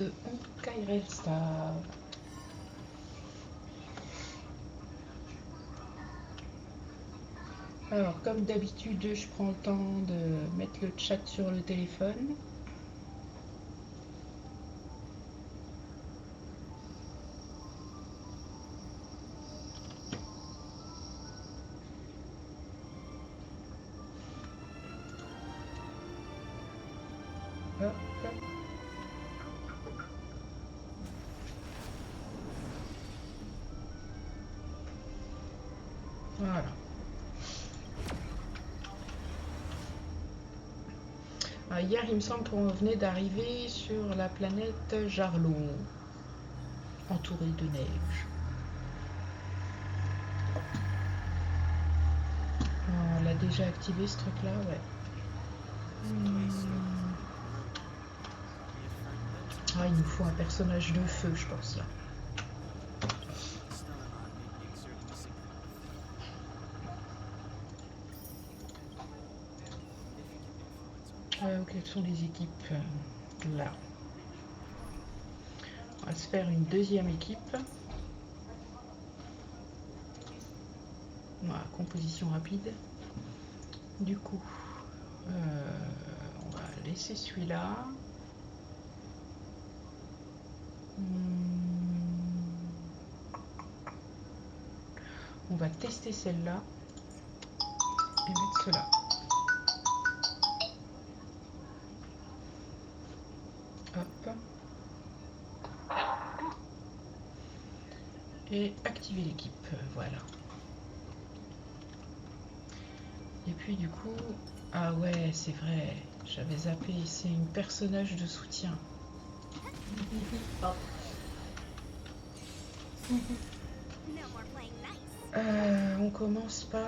de Honkairel Star. Alors, comme d'habitude, je prends le temps de mettre le chat sur le téléphone. Hop. Voilà. Alors, hier, il me semble qu'on venait d'arriver sur la planète Jarlon, entourée de neige. On l'a déjà activé ce truc-là, ouais. Ah, il nous faut un personnage de feu, je pense, là. Quelles sont les équipes là? On va se faire une deuxième équipe. Voilà, composition rapide. Du coup, on va laisser celui-là. On va tester celle-là et mettre cela. Hop. Et activer l'équipe, voilà. Et puis du coup, ah ouais, c'est vrai, j'avais zappé, c'est une personnage de soutien. On commence par...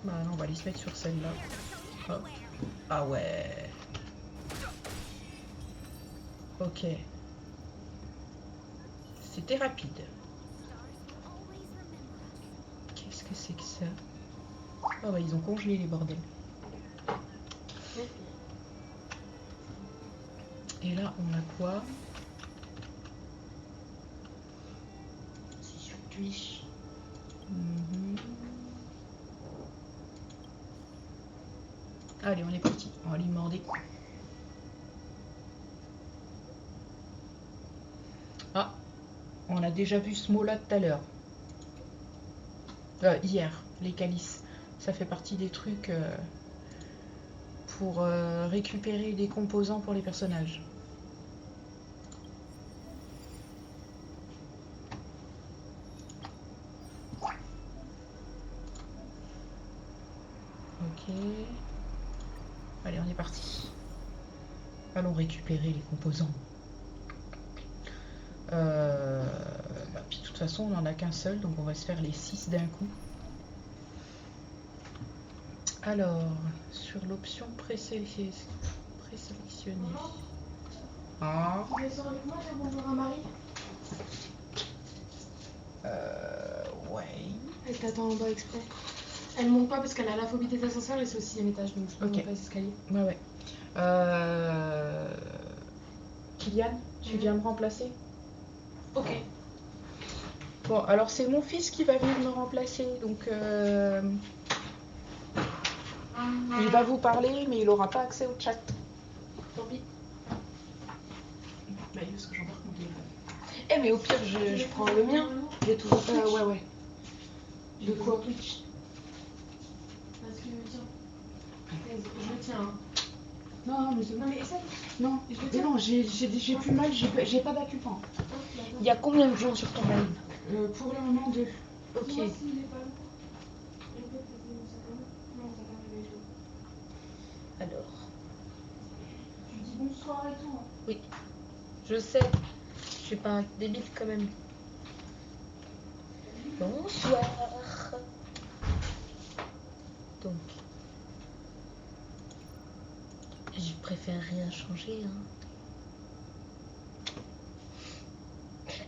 Bah non, on va aller se mettre sur celle-là. Hop. Ah ouais. Ok. C'était rapide. Qu'est-ce que c'est que ça? Ah bah ils ont congelé les bordels. Et là on a quoi? C'est sur Twitch. Allez, on est parti. On va lui demander. Ah, on a déjà vu ce mot-là tout à l'heure. Hier, les calices. Ça fait partie des trucs pour récupérer des composants pour les personnages. Ok. Allez, on est parti. Allons récupérer les composants. Puis de toute façon, on n'en a qu'un seul, donc on va se faire les 6 d'un coup. Alors, sur l'option présélectionnée. Ah. Tu descends avec moi, dire bonjour à Marie? Ouais. Elle t'attend en bas exprès. Elle monte pas parce qu'elle a la phobie des ascenseurs et c'est au 6ème étage, donc je peux monter pas les escaliers. Ouais. Kylian, tu viens me remplacer? Ok. Bon, alors c'est mon fils qui va venir me remplacer, donc il va vous parler, mais il n'aura pas accès au chat. Tant pis. Bah, parce que j'embarque mon téléphone. Eh, mais au pire, je prends le mien. J'ai toujours Twitch. Ouais. De quoi Twitch? Parce que, tiens. Je le tiens. Hein. Non, mais c'est bon. Non, mais essaye. Non, mais non, j'ai plus mal, j'ai pas d'accupant. Il y a combien de gens sur ton live? Pour le moment, 2. Ok. Moi, s'il est pas lourd, répète, ça commence. Non, ça va arriver chaud. Alors. Tu dis bonsoir et tout. Hein. Oui. Je sais. Je suis pas un débile quand même. Bonsoir. Donc. Je préfère rien changer. Hein.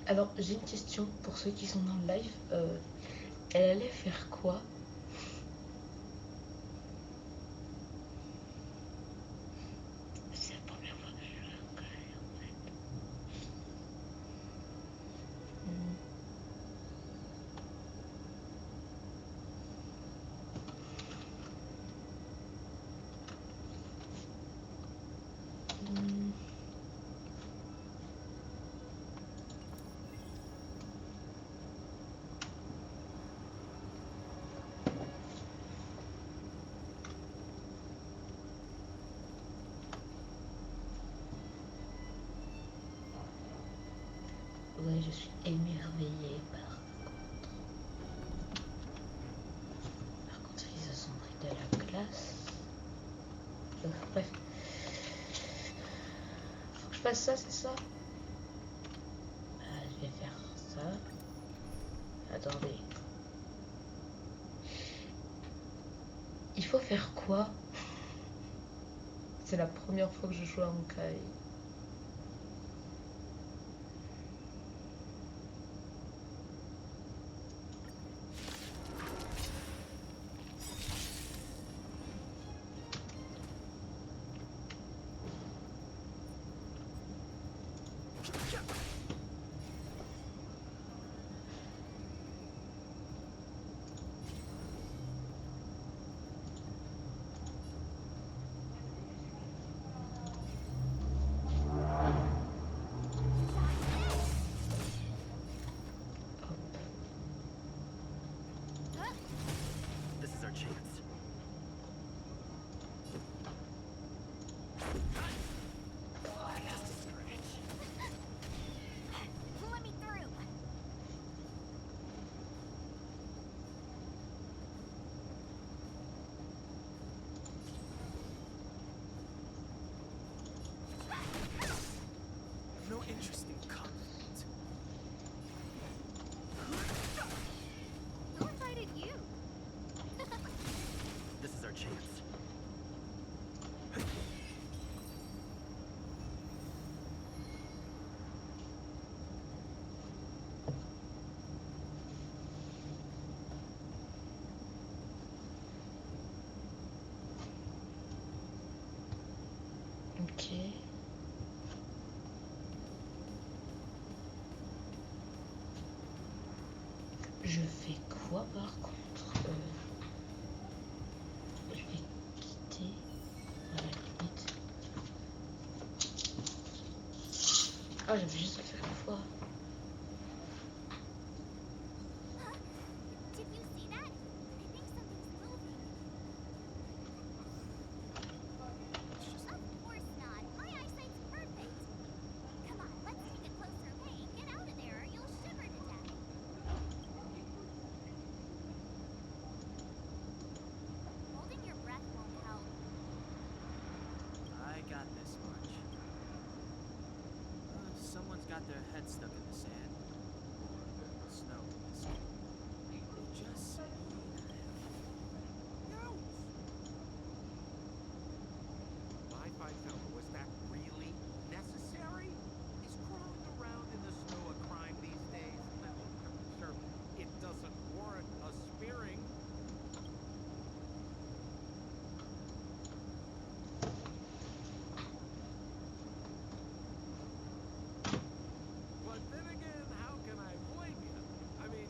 Alors, j'ai une question pour ceux qui sont dans le live. Elle allait faire quoi? je suis émerveillée par contre ils se sont pris de la classe. Bref. Faut que je fasse ça, c'est ça? Je vais faire ça. Attendez. Il faut faire quoi? C'est la première fois que je joue à Honkai. This is our chance. Let me through. No interest in conflict. Who invited you? This is our chance. Ok. Je fais quoi par contre? Je vais quitter à la limite. Ah, j'avais juste le faire une fois. Did you see that? I think something's moving. Of course not. My eyesight's perfect. Come on, let's take a closer look and get out of there or you'll shiver to death. Holding your breath won't help. I got this much. Someone's got their head stuck in the sand. Or snow. Just My fine fellow, was that really necessary? Is crawling around in the snow a crime these days? No, sure, it doesn't warrant a spearing. But then again, how can I blame you? I mean,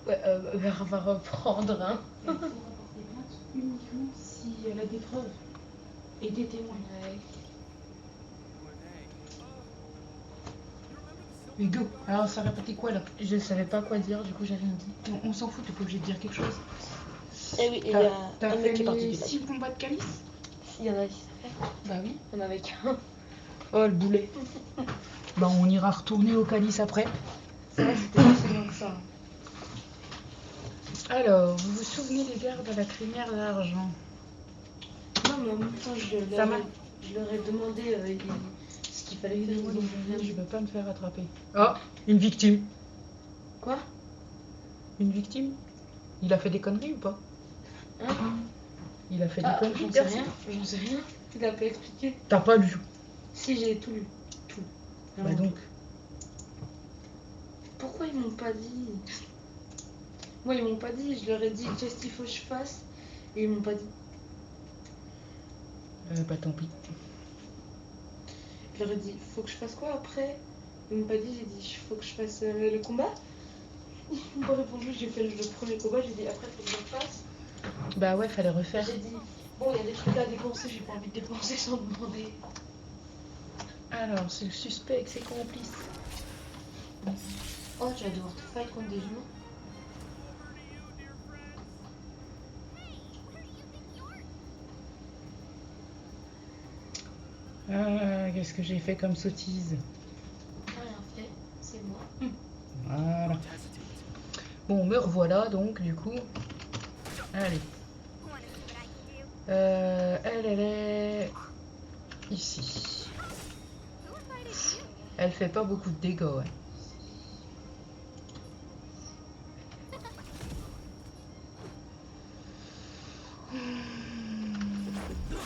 Ouais, on va reprendre, hein. Elle pourra porter plainte uniquement si elle a des preuves et des témoins. Ouais. Hugo, alors ça répétait quoi là? Je savais pas quoi dire, du coup j'ai rien dit. On s'en fout, t'es pas obligé de dire quelque chose. Eh oui, il y T'as a t'as un fait mec qui est parti les du live. 6 combats de calice? Il y en a qui s'est fait. Bah oui. On avait qu'un. Oh le boulet. Bah on ira retourner au calice après. C'est vrai que c'était pas si long que ça. Alors, vous vous souvenez des gardes à la crinière d'argent? Non, mais en même temps, Ça m'a- je leur ai demandé ce qu'il fallait faire. Ils ont rien Je dit. veux pas me faire attraper. Oh, une victime. Quoi? Une victime? Il a fait des conneries ou pas? Hein? Il a fait des Ah, conneries, j'en sais garçon. rien. J'en sais rien. Il a pas expliqué. T'as pas lu. Si, j'ai tout lu. Tout. Bah Vraiment donc. tout. Pourquoi ils m'ont pas dit? Moi, ils m'ont pas dit. Je leur ai dit qu'est-ce qu'il faut que je fasse. Et ils m'ont pas dit. Bah tant pis. Je leur ai dit faut que je fasse quoi après? Ils m'ont pas dit. J'ai dit faut que je fasse le combat. Ils m'ont pas répondu. J'ai fait le premier combat. J'ai dit après faut que je le fasse. Bah ouais, fallait refaire. J'ai dit bon, il y a des trucs à dépenser. J'ai pas envie de dépenser sans demander. Alors, c'est le suspect avec ses complices. Oh, tu vas devoir te fight contre des humains. Ah, qu'est-ce que j'ai fait comme sottise? Rien fait. C'est moi. Voilà. Don't hesitate. Bon, me revoilà donc, du coup. Allez. Wanna see what I can do? Elle est ici. Who invited you? Elle fait pas beaucoup de dégâts, ouais. Let me through.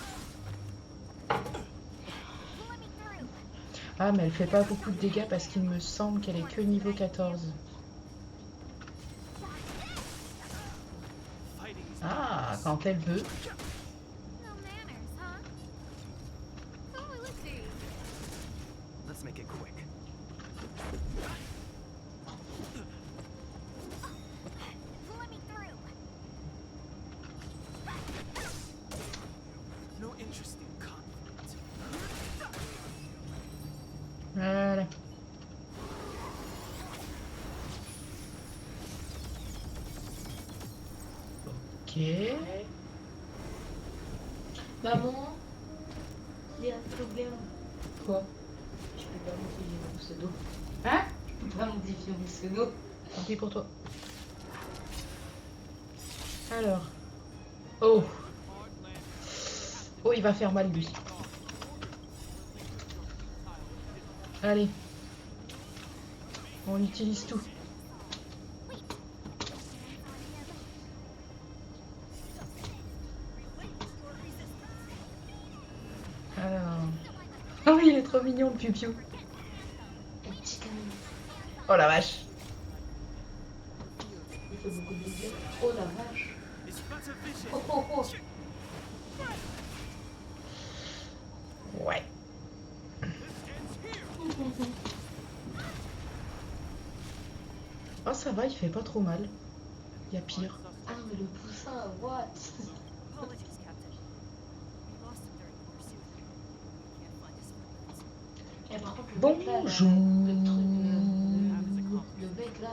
Ah, mais elle fait pas beaucoup de dégâts parce qu'il me semble qu'elle est que niveau 14. Fighting is Ah, quand elle veut. No manners, huh? Oh, let's see. Let's make it quick. Let me through. No interest in conflict. Voilà. Ok. Maman, il y a un problème. Quoi? Je peux pas modifier mon pseudo. Hein? Je peux pas modifier mon pseudo. Tant pis pour toi. Alors. Oh. Oh, il va faire mal lui. Allez. On utilise tout. Alors. Oh, il est trop mignon le piou-piou. Un petit canon. Oh la vache. Il fait beaucoup de dégâts. Oh la vache. It's not sufficient. Oh oh oh. Ouais. Oh, ça va, il fait pas trop mal. Il y a pire. Ah mais le poussin, what? Apologies, Captain. We lost him during the pursuit. We can't find his footprints. Et par contre le mec là, Bonjour. le truc, le mec là,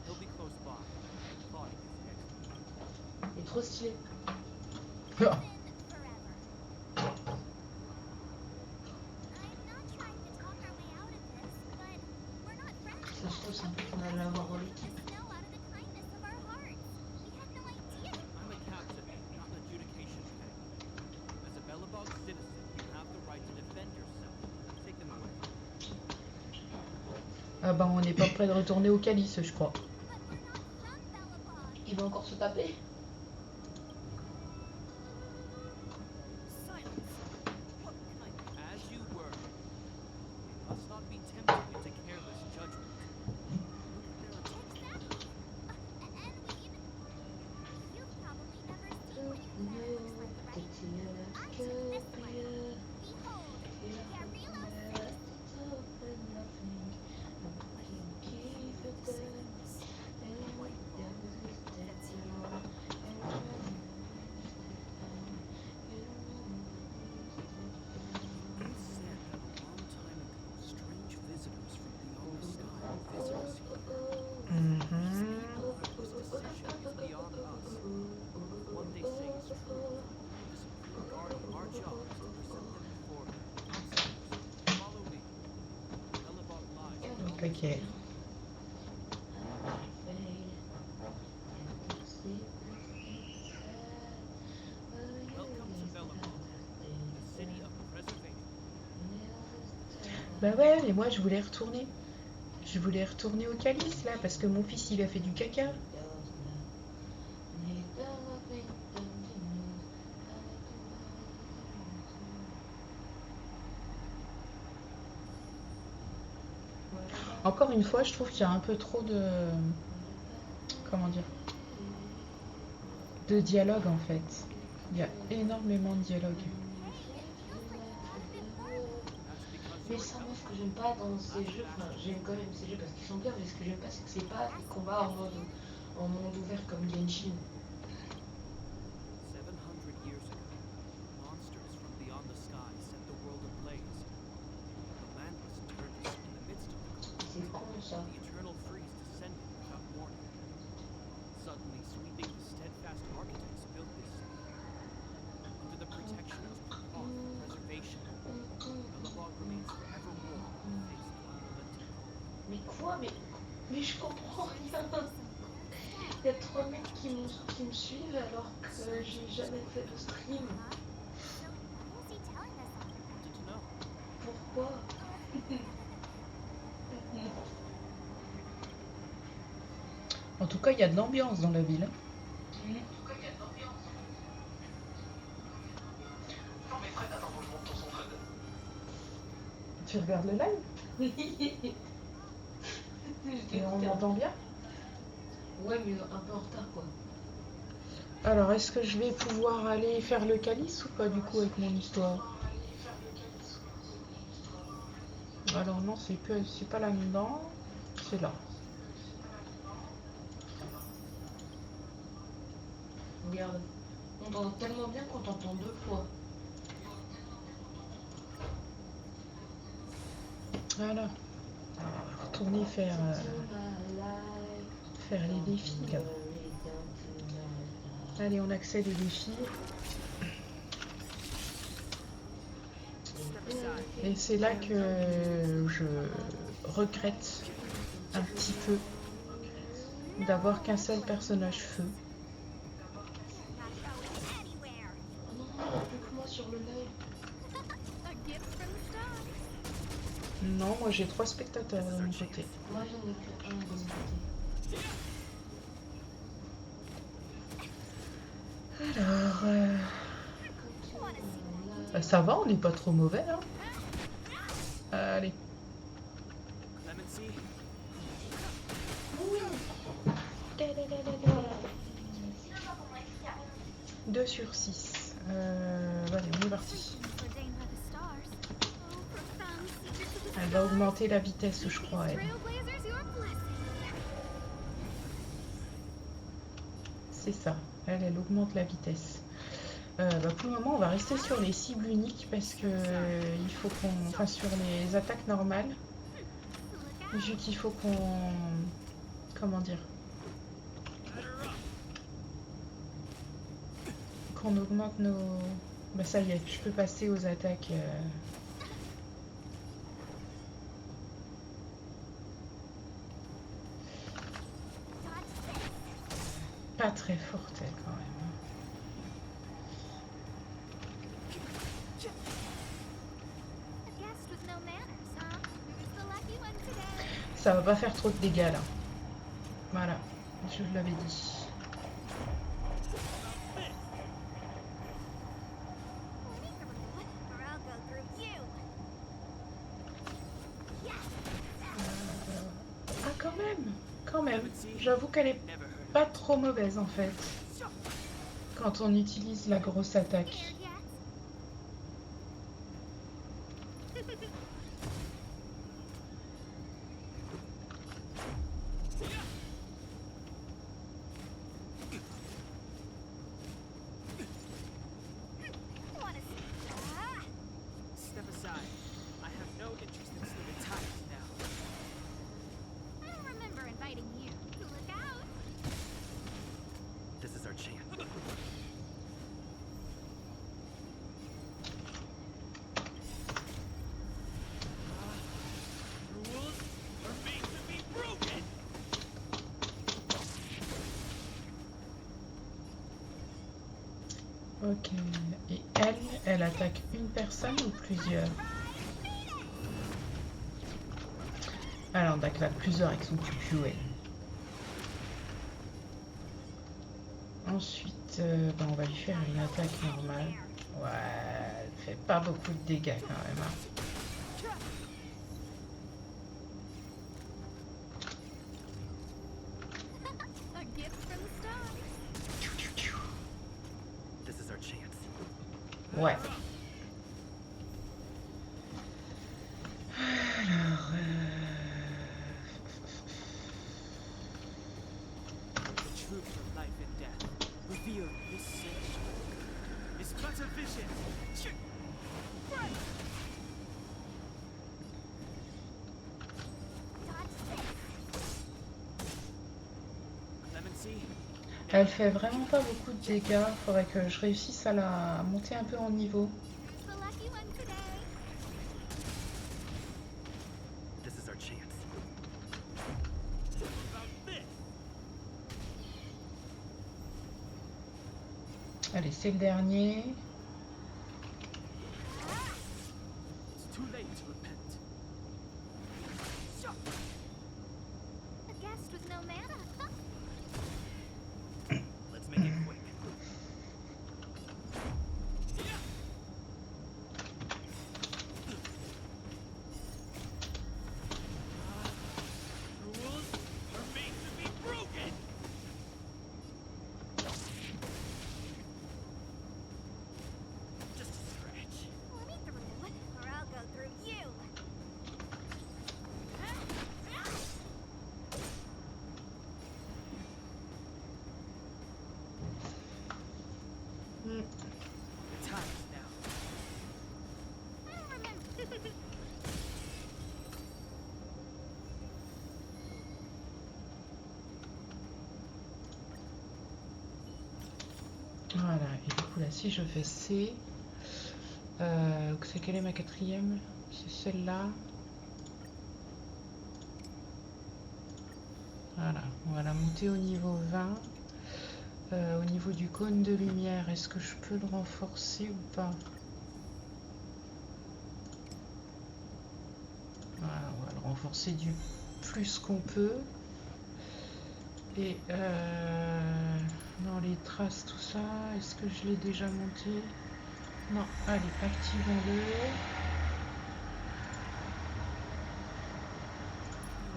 He'll be close by. Plotting his next il est trop stylé. Ah. Forever. I'm not trying to talk our way out of this, but we're not friends. Ça se trouve c'est un peu qu'on allait l'avoir dans l'équipe. Just know out of the kindness of our hearts. We had no idea. I'm a captain, not an adjudication panel. As a Belobog citizen, you have the right to defend yourself. Take them away. Ah bah on n'est pas prêt de retourner au calice, je crois. But we're not from Belobog. Il va encore se taper. Silence! What kind of... As you were. You must not be tempted into careless judgment. Look at their Exactly. And we've... You've probably never seen what you wear looks like, right? I took this one. Behold, Yarilo Ok. Welcome to Bellamont, the city of preservation. Bah ouais, mais moi je voulais retourner. Je voulais retourner au calice là parce que mon fils il a fait du caca. Encore une fois, je trouve qu'il y a un peu trop de. Comment dire? De dialogue en fait. Il y a énormément de dialogue. That's because Mais you're ça, moi, intelligent. ce que j'aime pas dans ces jeux, enfin, j'aime quand même ces jeux parce qu'ils sont bien, mais ce que j'aime pas, c'est que c'est pas des combats en monde ouvert comme Genshin. 700 years ago, monsters from beyond the sky set the world ablaze. The landless turned us in the midst of the cold. C'est con ça. The eternal freeze descended without warning. Suddenly sweeping the steadfast architects built this city. Under the protection of Thoth preservation, Belobog remains forever warm in the face of unrelenting cold. Mais quoi? Mais je comprends rien. Il y a 3 mecs qui me suivent alors que j'ai jamais fait de stream. So why is he telling us all? Wanted to know. Pourquoi? En tout cas, il y a de l'ambiance dans la ville. Tu regardes le live et on entend bien. Ouais, mais un peu en retard quoi. Alors, est-ce que je vais pouvoir aller faire le calice ou pas du coup avec mon histoire? Alors non, c'est pas là-dedans, c'est là. Regarde, on entend tellement bien qu'on t'entend 2 fois. Voilà. Retourner faire les défis là. Allez, on accède aux défis. Et c'est là que je regrette un petit peu d'avoir qu'un seul personnage feu. Not going anywhere. Oh non, il n'y a plus que moi sur le live. A gift from the stars. Non, moi j'ai 3 spectateurs de mon côté. Moi j'en ai que un de mon côté. Alors, Wanna see bah, ça va, on n'est pas trop mauvais. Hein. Allez. Clemency, 2 sur 6. Allez, on est parti. ordained by the stars. Oh, profound secrets of the Elle va augmenter la vitesse, je crois. Elle. trailblazers, your blessing. C'est ça. Elle augmente la vitesse. Bah, pour le moment, on va rester sur les cibles uniques parce que il faut qu'on. Enfin, sur les attaques normales. Vu qu'il faut qu'on. Comment dire? Qu'on augmente nos. Bah, ça y est, je peux passer aux attaques. Pas très fortes, elle, quand même. A guest with no manners, huh? Who's the lucky one today? Ça va pas faire trop de dégâts là. Voilà, je l'avais dit. Let me through, or I'll go through you. Ah, quand même. J'avoue qu'elle est never heard. pas trop mauvaise en fait. Quand on utilise la grosse attaque. Scared yet? Wanna see? Ah! Step aside. I have no interest in slipping ties now. I don't remember inviting you. Look out! This is our chance. Ok. Et elle attaque une personne ou plusieurs? Elle en attaque plusieurs avec son piou elle. Ensuite, on va lui faire une attaque normale. Ouais, elle fait pas beaucoup de dégâts quand même. Hein. A gift from the stars. This is our chance. Ouais. Alors, The truth of life and death, revealed in this sage, is but a vision. Dodge this. Clemency, elle fait vraiment pas beaucoup de dégâts. Faudrait que je réussisse à la monter un peu en niveau. The lucky one today. This is our chance. about this. Allez, c'est le dernier. It's too late to repent. A guest with no mana. Let's make it quick. Rules are made to be broken. Just a scratch. Let me through, or I'll go through you. Hmm. The time is now. I don't remember. Voilà, et du coup là si je fais C, c'est quelle est ma quatrième? C'est celle-là. Voilà, on va la monter au niveau 20. Au niveau du cône de lumière, est-ce que je peux le renforcer ou pas? Voilà, on va le renforcer du plus qu'on peut. Et dans les traces, tout ça, est-ce que je l'ai déjà monté? Non, allez, activons-le.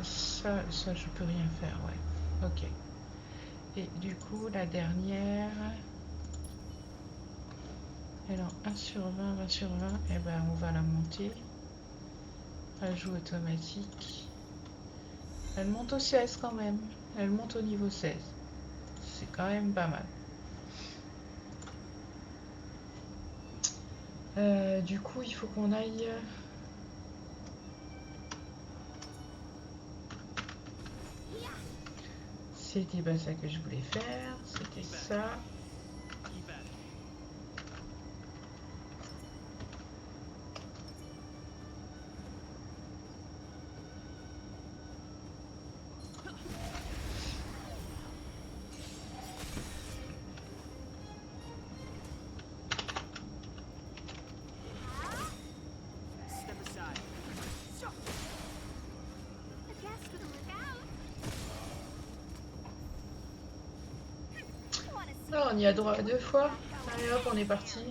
Ça, je peux rien faire, ouais. Ok. Et du coup, la dernière, elle en 1 sur 20, 20 sur 20, et ben on va la monter. Ajout automatique. Elle monte au 16 quand même. Elle monte au niveau 16. C'est quand même pas mal. Du coup, il faut qu'on aille... C'était pas ça que je voulais faire. C'était ça. Keep at it. Step aside. A guest with a lookout. Wanna see Ah, on y a droit à 2 fois. Allez hop, on est parti. The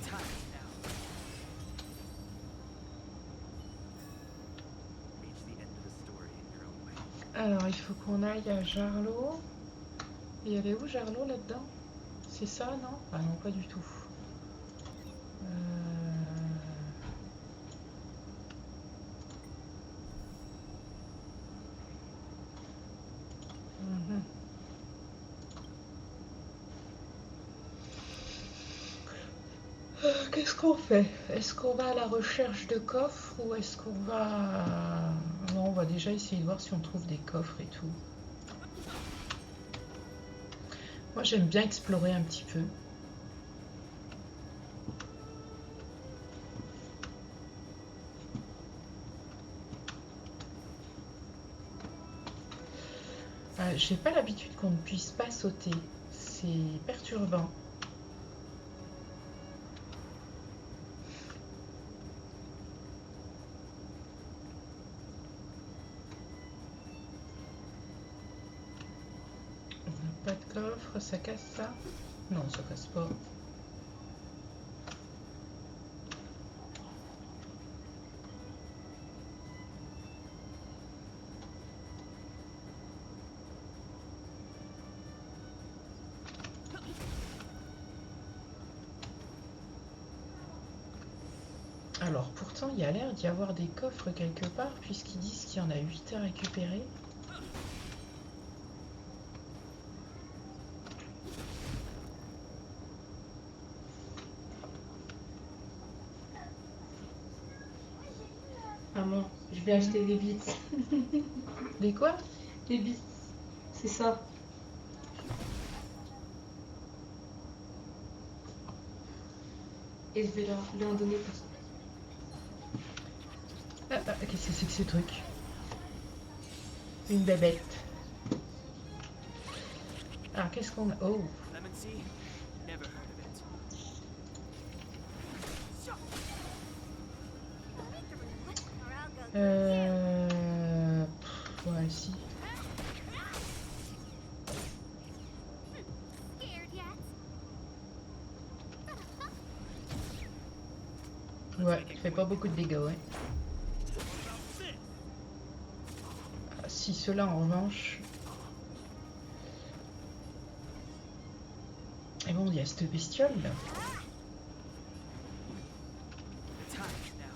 time is now. Reach the end of the story in your own way. Alors, il faut qu'on aille à Jarlot. Et elle est où Jarlot là-dedans? C'est ça, non? Ah non, pas du tout. Mhm. Qu'est-ce qu'on fait? Est-ce qu'on va à la recherche de coffres ou est-ce qu'on va... Non, on va déjà essayer de voir si on trouve des coffres et tout. Moi, j'aime bien explorer un petit peu. J'ai pas l'habitude qu'on ne puisse pas sauter. C'est perturbant. Pas de coffre, ça casse ça? Non, ça casse pas. Alors pourtant il y a l'air d'y avoir des coffres quelque part puisqu'ils disent qu'il y en a 8 à récupérer. Maman, je vais acheter des bits. Des quoi? Des bits, c'est ça. Et je vais leur en donner pour ça. Qu'est-ce que c'est que ce truc? Une bébête. Alors qu'est-ce qu'on a? Oh, Lemon Sea? Never heard of it. ouais, si. Scared yet? Ouais, fait pas beaucoup de dégâts, ouais. Ah, si ceux-là en revanche. Et bon, il y a cette bestiole là. The time's now.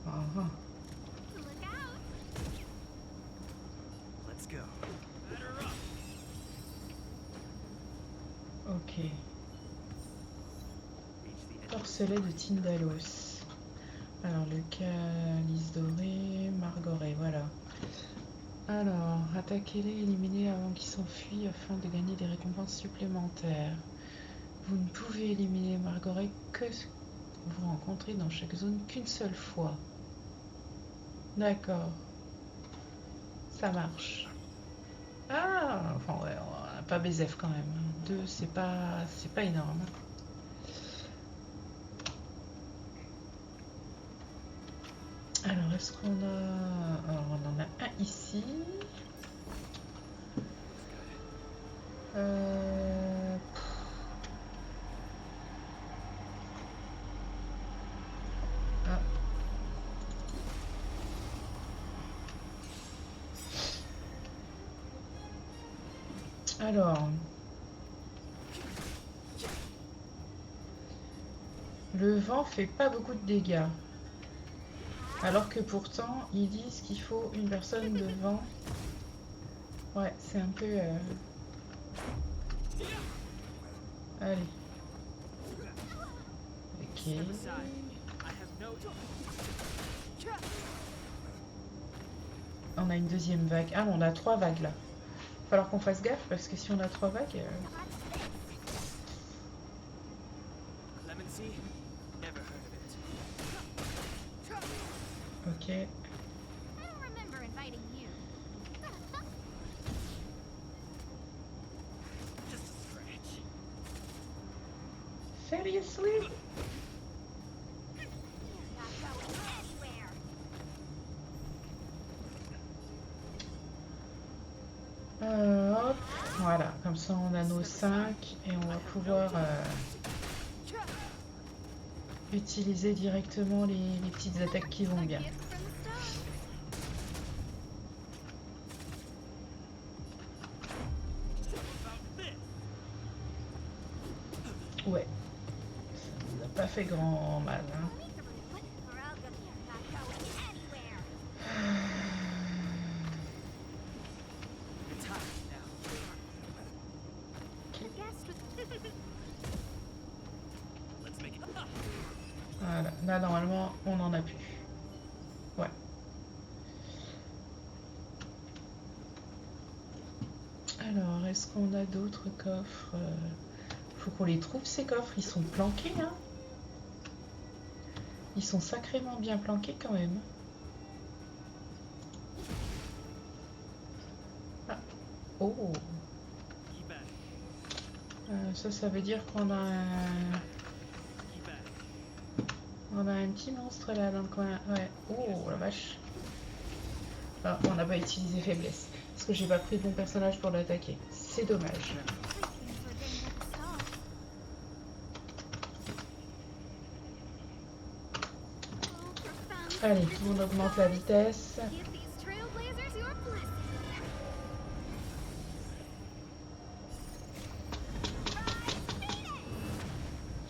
Ah, ah. Look out! Let's go. Ok. Reach the end. Porcelet de Tindalos. Alors le calice doré, Margoret, voilà. Alors, attaquez-les, éliminez avant qu'ils s'enfuient afin de gagner des récompenses supplémentaires. Vous ne pouvez éliminer Margoret que vous rencontrez dans chaque zone qu'une seule fois. D'accord. Ça marche. Ah, enfin ouais, on a pas BZF quand même. 2, c'est pas énorme. Alors, est-ce qu'on a... Alors, on en a un ici. Euh... Ah. Alors... Le vent fait pas beaucoup de dégâts. Alors que pourtant, ils disent qu'il faut une personne devant. Ouais, c'est un peu... Allez. Ok. Step aside. I have no. On a une deuxième vague. Ah, on a 3 vagues là. Il va falloir qu'on fasse gaffe parce que si on a 3 vagues... Lemon Sea? Never heard of it. Ok. I don't remember inviting you. Just a scratch. Seriously? You're not going anywhere. Hop. Voilà, comme ça on a nos 5 et on va pouvoir utiliser directement les petites attaques qui vont bien. Gift from the stars? Ouais. Ça nous a pas fait grand mal. Hein. Or I'll go. You're not going anywhere. The time's now. Guest with. Let's make it. Voilà. Là normalement on en a plus. Ouais. Alors, est-ce qu'on a d'autres coffres? Faut qu'on les trouve ces coffres, ils sont planqués hein. Ils sont sacrément bien planqués quand même. Ah. Oh. Keep at it. Ça veut dire qu'on a Keep at it. on a un petit monstre là dans le coin. Ouais. Oh la vache. Ah, on n'a pas utilisé faiblesse. parce que j'ai pas pris le bon personnage pour l'attaquer. C'est dommage. Allez, on augmente la vitesse.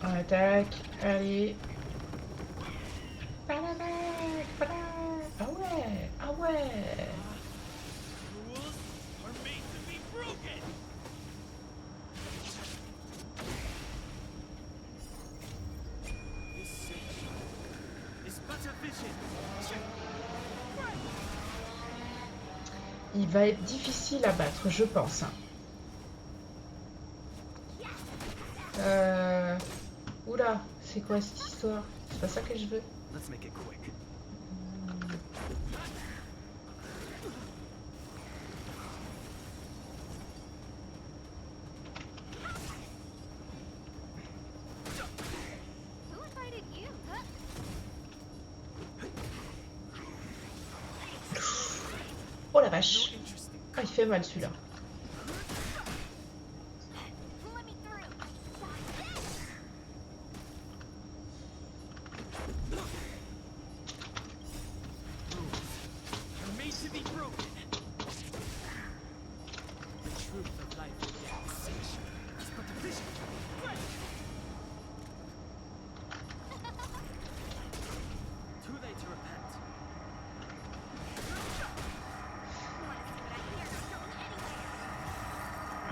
On attaque. Allez. Pas l'attaque, pas la- Ah ouais, ah ouais. Rules are made to be broken. This section is but efficient. Il va être difficile à battre, je pense. Oula, c'est quoi cette histoire? C'est pas ça que je veux. Let's make it quick. Who invited you? Oh la vache. Interesting. Ah, il fait mal celui-là. Let me through. Are made to be broken. The truth of life and death section is but efficient. Too late to repent.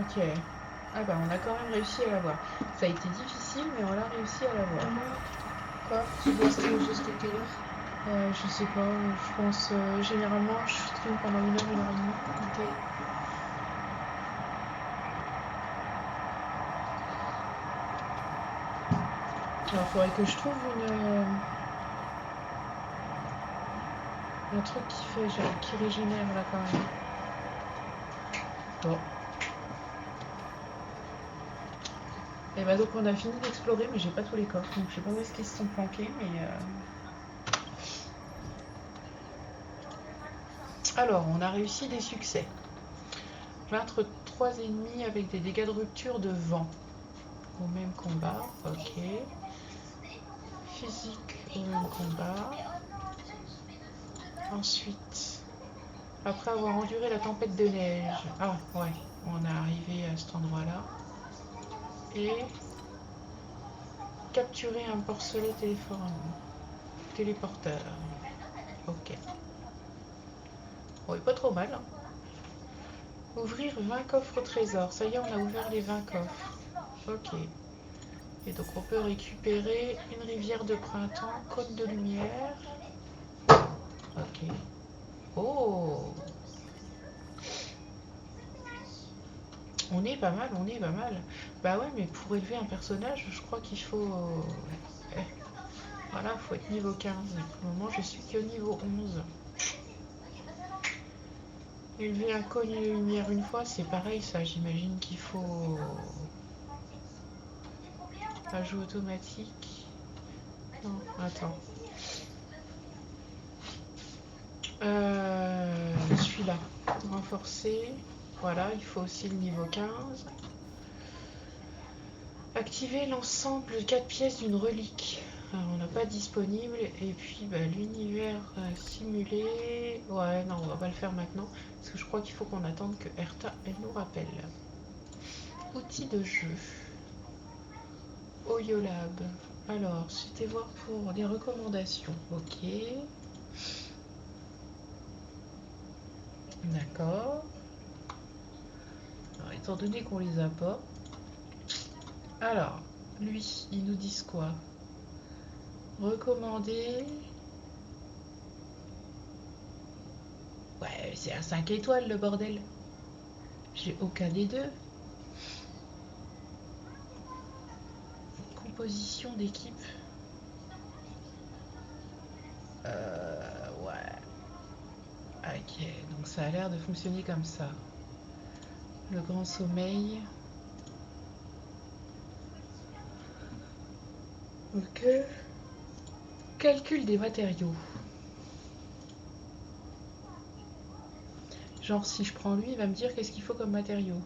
Ok. Ah bah on a quand même réussi à l'avoir. Ça a été difficile, mais on a réussi à l'avoir. Quoi? Tu dois stream jusqu'à quelle heure? Je sais pas, je pense généralement je stream pendant 1 heure, 1 heure et demie. Ok. Alors faudrait que je trouve un truc qui régénère là quand même. Bon. Et bah donc on a fini d'explorer, mais j'ai pas tous les coffres, donc je sais pas où est-ce qu'ils se sont planqués, mais Alors, on a réussi des succès. Vaincre 3 ennemis avec des dégâts de rupture de vent. Au même combat, ok. Physique au même combat. Ensuite, après avoir enduré la tempête de neige. Ah, ouais, on est arrivé à cet endroit-là. Et capturer un porcelet téléporteur. Ok. Bon, pas trop mal. Hein. Ouvrir 20 coffres au trésor. Ça y est, on a ouvert les 20 coffres. Ok. Et donc on peut récupérer une rivière de printemps, cône de lumière. Ok. Oh! On est pas mal, on est pas mal. Bah ouais, mais pour élever un personnage, je crois qu'il faut... Voilà, faut être niveau 15. Pour le moment, je suis qu'au niveau 11. Élever un cône de lumière une fois, c'est pareil, ça. J'imagine qu'il faut... Ajout automatique. Non, attends. Celui-là. Renforcer. Voilà, il faut aussi le niveau 15. Activer l'ensemble 4 pièces d'une relique. Alors, on n'a pas disponible. Et puis l'univers simulé. Ouais, non, on va pas le faire maintenant. Parce que je crois qu'il faut qu'on attende que Erta elle nous rappelle. Outils de jeu. Oyolab. Alors, c'était voir pour les recommandations. Ok. D'accord. Alors, étant donné qu'on les a pas. Alors, lui, ils nous disent quoi? Recommander. Ouais, c'est un 5 étoiles le bordel. J'ai aucun des deux. Composition d'équipe. Ouais. Ok, donc ça a l'air de fonctionner comme ça. Le grand sommeil. Ok. Calcul des matériaux. Genre, si je prends lui, il va me dire qu'est-ce qu'il faut comme matériau.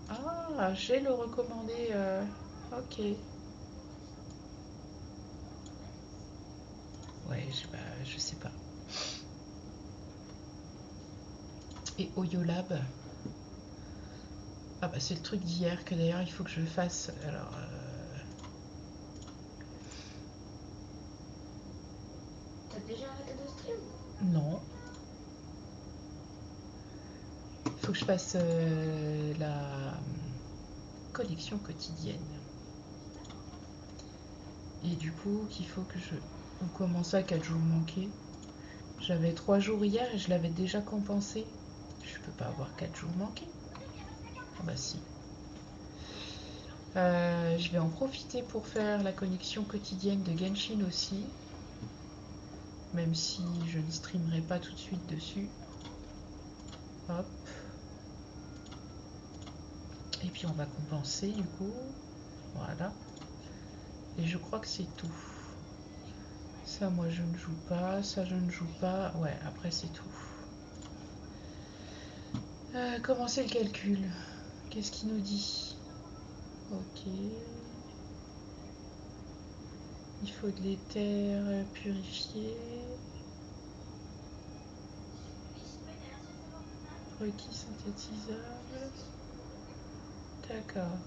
Ah, j'ai le recommandé. Ok. Ouais, je sais pas. Et Oyolab. Ah bah c'est le truc d'hier que d'ailleurs il faut que je fasse. Alors. T'as déjà arrêté de stream? Non. Il faut que je fasse la collection quotidienne. Et du coup, qu'il faut que je... On commence à 4 jours manqués. J'avais 3 jours hier et je l'avais déjà compensé. Je peux pas avoir 4 jours manqués. Ah bah si. Je vais en profiter pour faire la connexion quotidienne de Genshin aussi. Même si je ne streamerai pas tout de suite dessus. Hop. Et puis on va compenser du coup. Voilà. Et je crois que c'est tout. Ça moi je ne joue pas. Ça je ne joue pas. Ouais, après c'est tout. Comment c'est le calcul? Qu'est-ce qu'il nous dit? Ok. Il faut de l'éther purifié. Requis synthétisable. D'accord.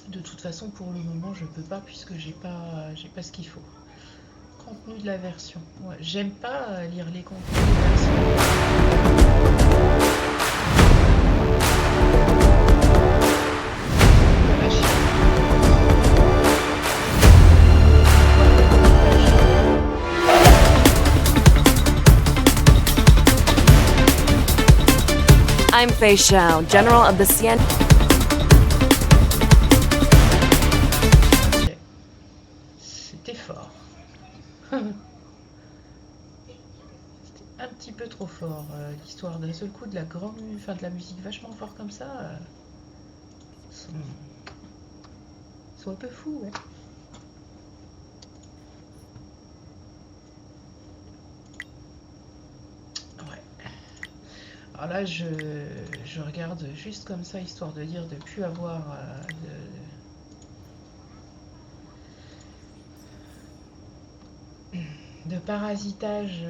De toute façon, pour le moment, je peux pas puisque j'ai pas ce qu'il faut. Contenu de la version. Ouais, j'aime pas lire les contenus de la version. I'm Fei Xiao, General of the Cien. Ok. C'était fort. C'était un petit peu trop fort. L'histoire d'un seul coup de la grande, enfin de la musique vachement fort comme ça. Sont un peu fous, ouais. Alors là, je regarde juste comme ça, histoire de dire de ne plus avoir de parasitage.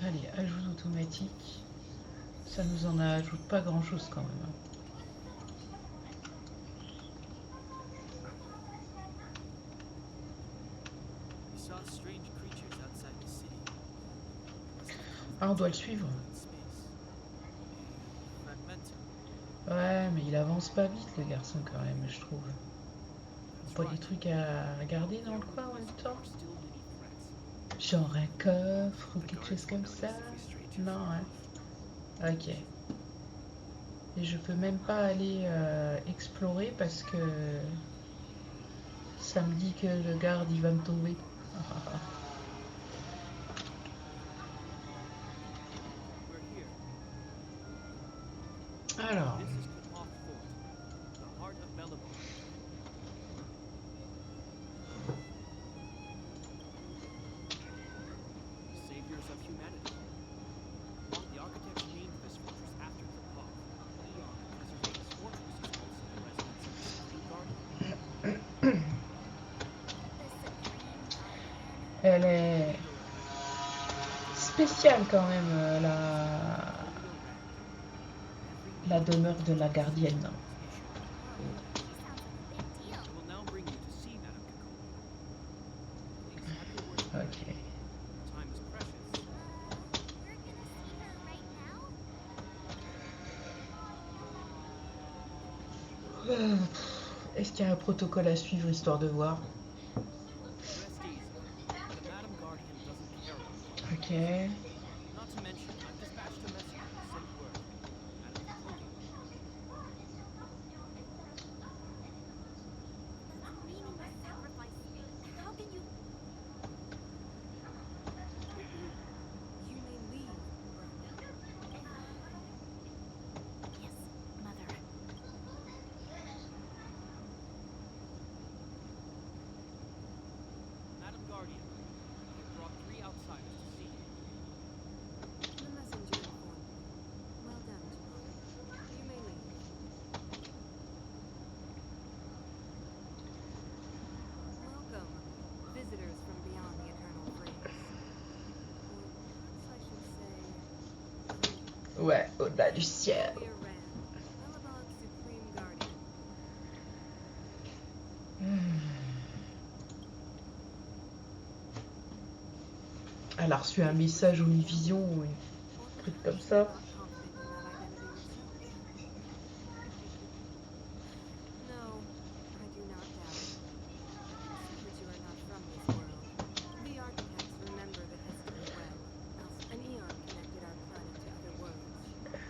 Allez, ajout automatique. Ça nous en ajoute pas grand-chose quand même. We saw strange creatures outside the city. Ah, on doit le suivre. Space. Fragmentum. Ouais, mais il avance pas vite, le garçon, quand même, je trouve. Pas des trucs à regarder dans le coin en même temps. Still many threats. Genre un coffre ou quelque chose comme ça. Non, hein. Ok. Et je peux même pas aller explorer parce que ça me dit que le garde il va me tomber. We're here. Alors, This is Kapok Fort, the heart of Belobog. Saviors of humanity. The architects named this fortress after Kapok. Preservating this fortress is also the residence of the Supreme Guardian. elle est spéciale quand même, la demeure de la gardienne. I will now bring you to see Madame Kakoma. Please have your word. Ok. Time is precious. We're gonna see her right now? Est-ce qu'il y a un protocole à suivre histoire de voir? Rest easy. The Madame Guardian doesn't care about you. Ok. Not to mention, I've dispatched a messenger to send word. Madame Kakoma. That's meaningless sacrifice. How can you... Ouais, au-delà du ciel. Ran, Belobog's supreme guardian. Elle a reçu un message ou une vision ou un truc comme ça. Not confident in that identity yourself. No, I do not doubt it. I can see that you are not from this world. We architects remember the history well. An eon connected our planet to other worlds,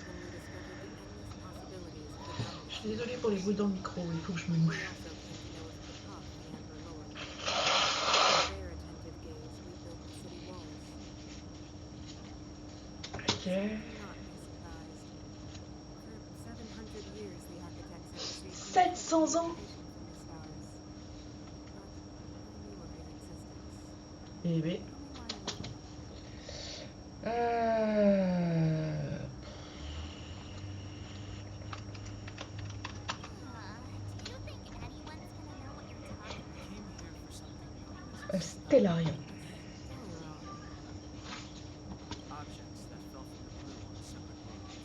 when we discovered the endless possibilities of the Je boundless. suis désolée pour les bruits dans le micro, il faut que je me We mouche. also came to know of Kropotk, the Amber Lord. With their attentive gaze, we built the city walls. Ok. Do not be surprised. For 700 years, the architects have received 700 ans. communication from the stars. But I knew of their existence. Eh ben. Tell me why you left. Do you think anyone's gonna know what you're talking I came here for something known Un as Stellarium. objects that fell from the blue on separate worlds.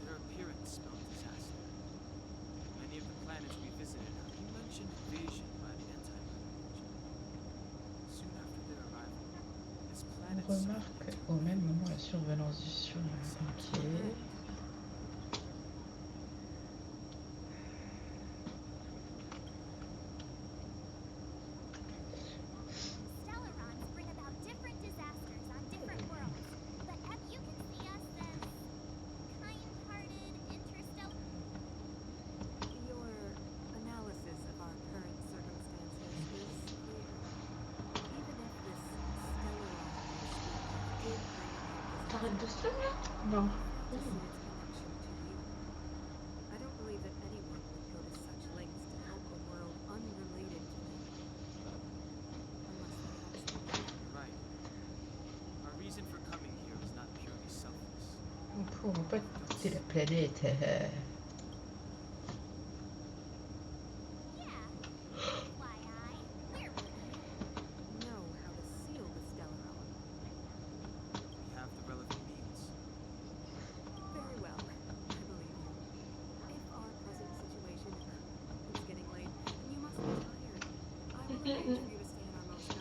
Their appearance spelled disaster. Many of the planets we visited have been mentioned invasion by the Anti-Legion. Soon after their arrival, this On planet remarque au même moment la survenance du sur. Ok. Stellarons bring about different disasters on different worlds, but you can see us as kind-hearted, interstellar. Your analysis of our current circumstances is clear. Even if this Stellaron you speak of did bring about T'arrêtes de se là? Non. to see its connection to you. I don't believe that anyone would go to such lengths to help a world unrelated to them. Unless they absolutely. You're right. Our reason for coming here is not purely selfless. On pourra pas quitter la planète. Yeah. FYI, we're Know how to seal the Stellaron. We have the relevant means. Very well. I believe you. If our present situation is getting late, and you must be tired, I will arrange for you to stay in our most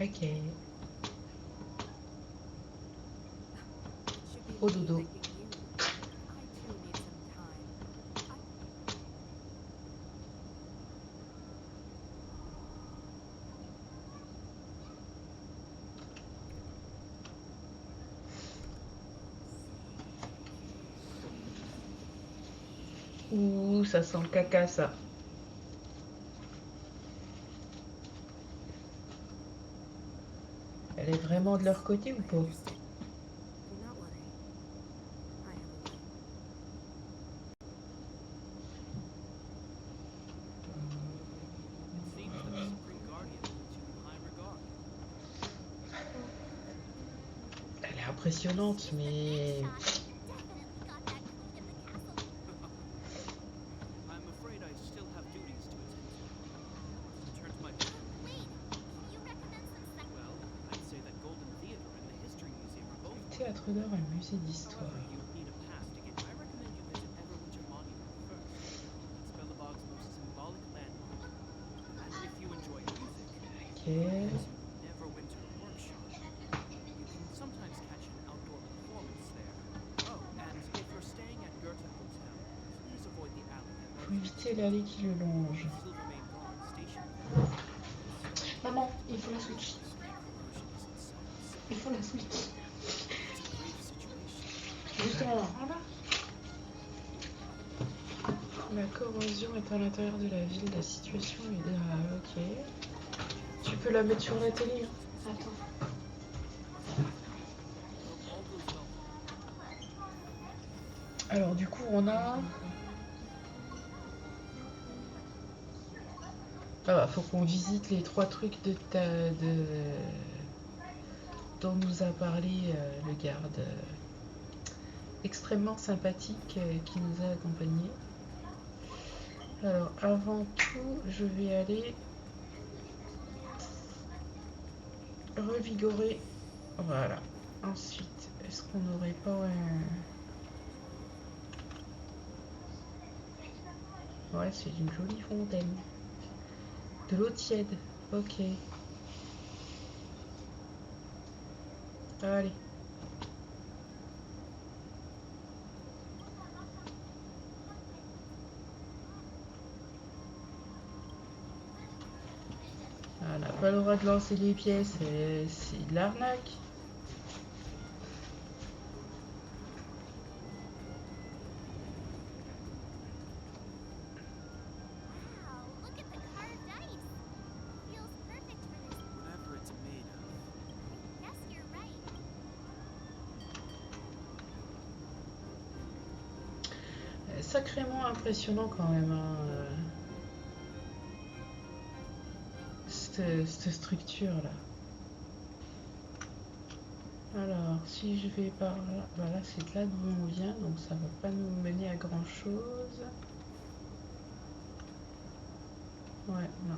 Ok. It should be Au me dodo. thanking you. I too need some time. Ouh, ça sent le caca ça. Elle est vraiment de leur côté ou pas? Do not worry. I have a way. It seems that the Supreme Guardian holds you in high regard. Elle est impressionnante, mais definitely got that code in the castle. I'm afraid I still have duties to attend to. Return to my Wait, can you recommend some stuff? well, I'd say that Golden Theater and the History Museum are both. théâtre d'art et musée d'histoire. However, you need a pass to get. I recommend you visit Everwinter Monument first. It's Belobog's most symbolic landmark. And if you enjoy music, Ok. Neverwinter Workshop. You can sometimes catch an outdoor performance there. Oh, and if you're staying at Goethe Hotel, please avoid the alley that Faut éviter l'allée qui le longe. Silvermane Guard Station. Maman, il faut la Switch. Corrosion is inside. Il faut la Switch. It's a grave situation. Justement là. La corrosion est à l'intérieur de la ville, la situation est grave, ok. Tu peux la mettre sur la télé, hein. Attends. All goes well. Alors du coup on a... Ah bah faut qu'on visite les 3 trucs dont nous a parlé le garde extrêmement sympathique qui nous a accompagnés. Alors avant tout je vais aller revigorer, voilà, Ensuite, est-ce qu'on n'aurait pas Ouais, c'est une jolie fontaine. De l'eau tiède. Ok. Allez. On n'a pas le droit de lancer les pièces, c'est de l'arnaque. Wow, look at the carved ice. Feels perfect for this. Whatever it's made of. Yes, you're right. Sacrément impressionnant quand même, hein, cette structure là. Alors, si je vais par là, voilà, c'est de là d'où on vient, donc ça va pas nous mener à grand chose. Ouais, non.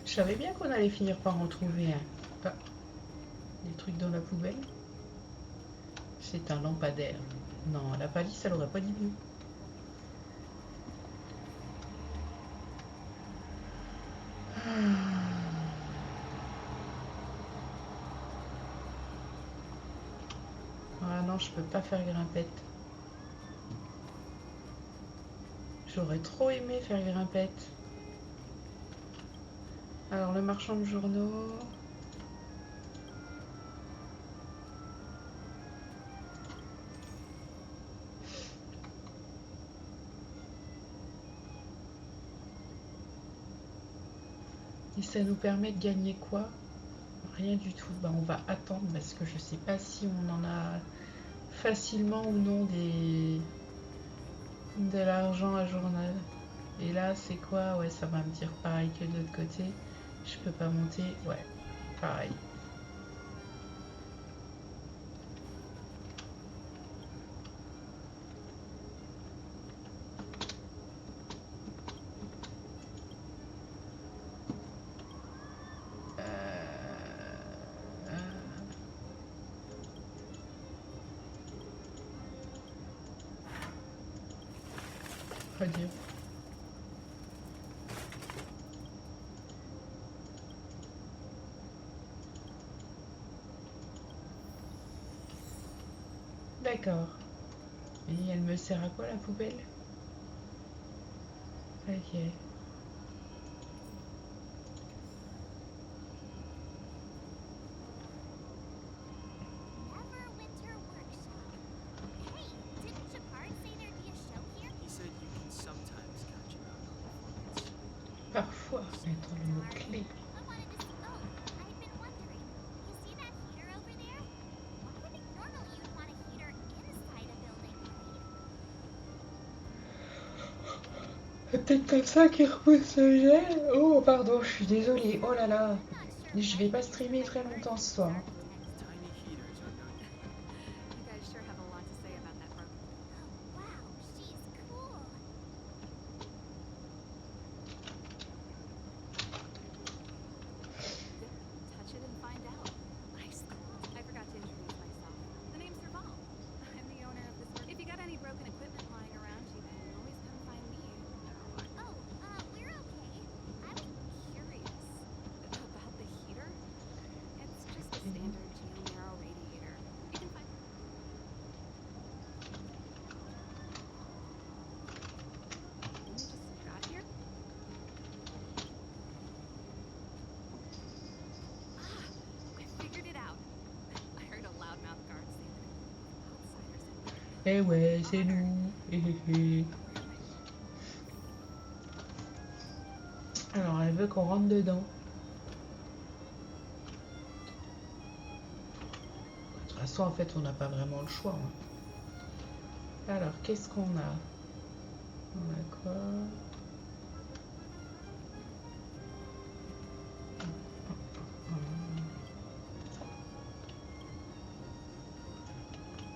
Je savais bien qu'on allait finir par en trouver un. Ah, des trucs dans la poubelle. C'est un lampadaire. Non, la palisse, elle aurait pas dit mieux. Ah non, je peux pas faire grimpette. J'aurais trop aimé faire grimpette. Alors, le marchand de journaux. Et ça nous permet de gagner quoi? Rien du tout. Bah, on va attendre parce que je sais pas si on en a facilement ou non de l'argent à journal. Et là, c'est quoi? Ouais, ça va me dire pareil que de l'autre côté. Je peux pas monter. Ouais, pareil. Redire. D'accord. Et elle me sert à quoi la poubelle? Ok. Neverwinter Workshop. Hey, didn't Shepard say there'd be a show here? He said you can sometimes catch him out on performance. Parfois, mettre le mot-clé. I wanted to see. Oh, I've been wondering. You see that heater over there? Normally you'd want a heater inside a building, right? C'est peut-être comme ça qu'il repousse le gel. Oh, pardon, je suis désolée. Oh là là. I'm not sure. Je vais pas streamer très longtemps ce soir. Tiny heaters are no You guys sure have a lot to say about that broken. Oh, wow, she's cool. Touch it and find out. I forgot to introduce myself. The name's Serval. I'm the owner of this work. If you got any broken equipment lying around, you can always come find me. Oh, we're okay. I was Curious about the heater? It's just a standard geomero radiator. You can find. We just got here. I figured it out. I heard a loudmouth guard say that outsiders had Eh ouais, c'est nous. Alors, elle veut qu'on rentre dedans. De toute façon, l'instant, en fait, on n'a pas vraiment le choix. Hein. Alors, qu'est-ce qu'on a? On a quoi?